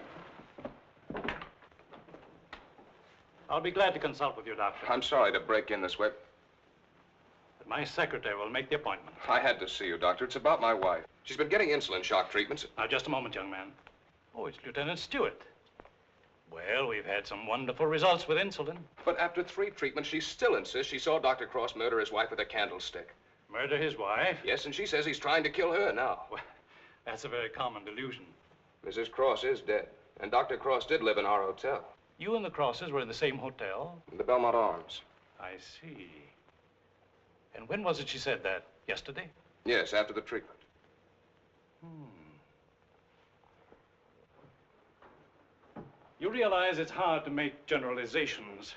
I'll be glad to consult with you, Doctor. I'm sorry to break in this way. But my secretary will make the appointment. I had to see you, Doctor. It's about my wife. She's been getting insulin shock treatments. Now, just a moment, young man. Oh, it's Lieutenant Stewart. Well, we've had some wonderful results with insulin. But after 3 treatments, she still insists she saw Dr. Cross murder his wife with a candlestick. Murder his wife? Yes, and she says he's trying to kill her now. Well, that's a very common delusion. Mrs. Cross is dead, and Dr. Cross did live in our hotel. You and the Crosses were in the same hotel? The Belmont Arms. I see. And when was it she said that? Yesterday? Yes, after the treatment. You realize it's hard to make generalizations.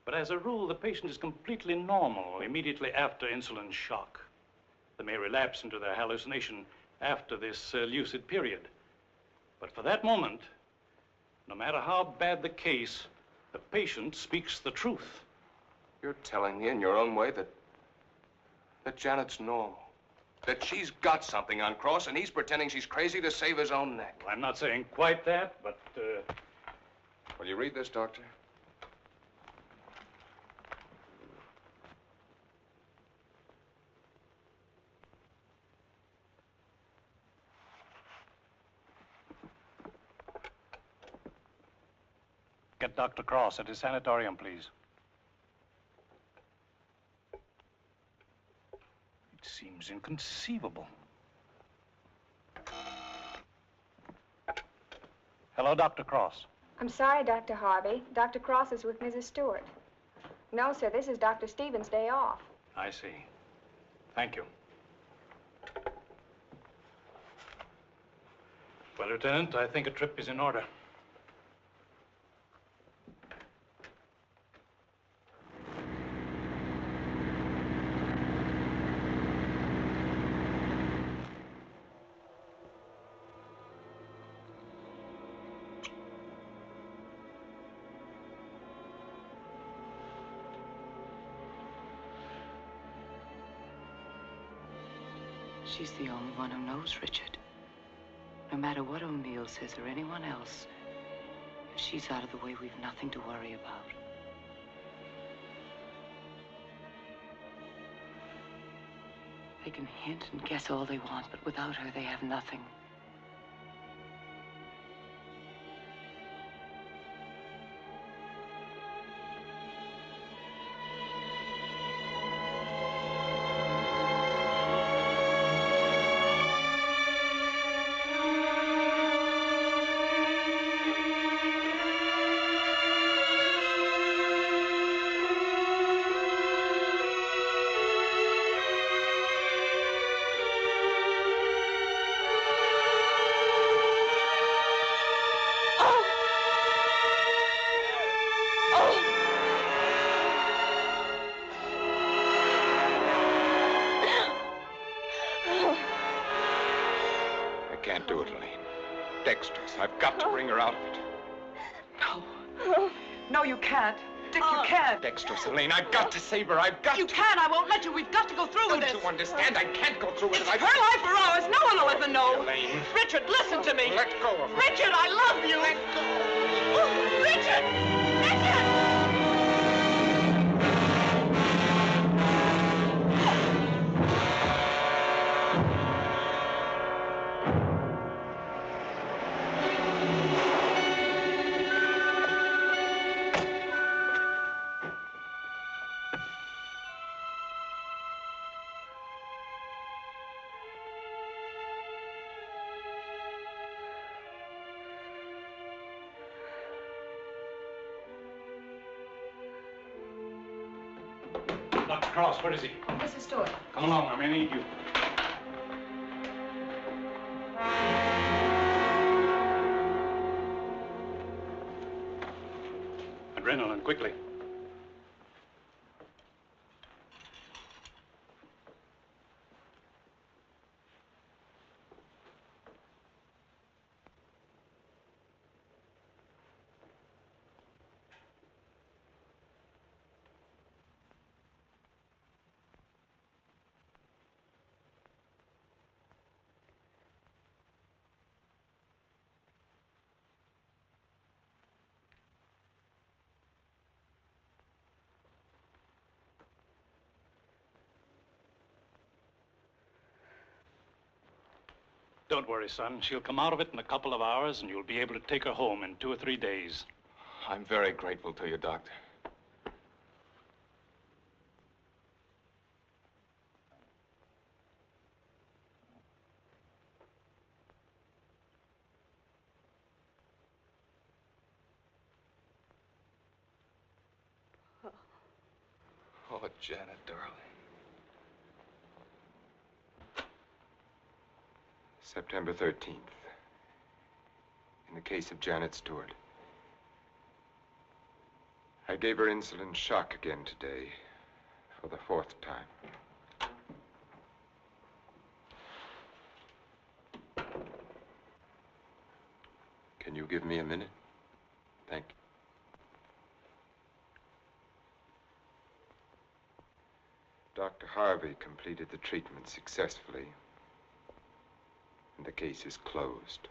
But as a rule, the patient is completely normal immediately after insulin shock. They may relapse into their hallucination after this lucid period. But for that moment, no matter how bad the case, the patient speaks the truth. You're telling me in your own way that Janet's normal. That she's got something on Cross, and he's pretending she's crazy to save his own neck. I'm not saying quite that, but, Will you read this, Doctor? Get Dr. Cross at his sanatorium, please. It seems inconceivable. Hello, Dr. Cross. I'm sorry, Dr. Harvey. Dr. Cross is with Mrs. Stewart. No, sir, this is Dr. Stevens' day off. I see. Thank you. Well, Lieutenant, I think a trip is in order. She's the only one who knows Richard. No matter what O'Neill says or anyone else, if she's out of the way, we've nothing to worry about. They can hint and guess all they want, but without her, they have nothing. I've got to bring her out of it. No. No, you can't. Dick, you can't. Dexterous, Elaine, I've got to save her. I've got You can't. I won't let you. We've got to go through with this. Don't you understand? I can't go through with it. Her life or ours. No one will ever know. Elaine. Richard, listen to me. Let go of her. Richard, I love you. Let go. Oh, Richard! Richard! Dr. Cross, where is he? Mrs. Stewart. Come along, I may need you. Adrenaline, quickly. Don't worry, son. She'll come out of it in a couple of hours, and you'll be able to take her home in 2 or 3 days. I'm very grateful to you, Doctor. Oh, Janet, darling. September 13th. In the case of Janet Stewart. I gave her insulin shock again today, for the 4th time. Can you give me a minute? Thank you. Dr. Harvey completed the treatment successfully, and the case is closed.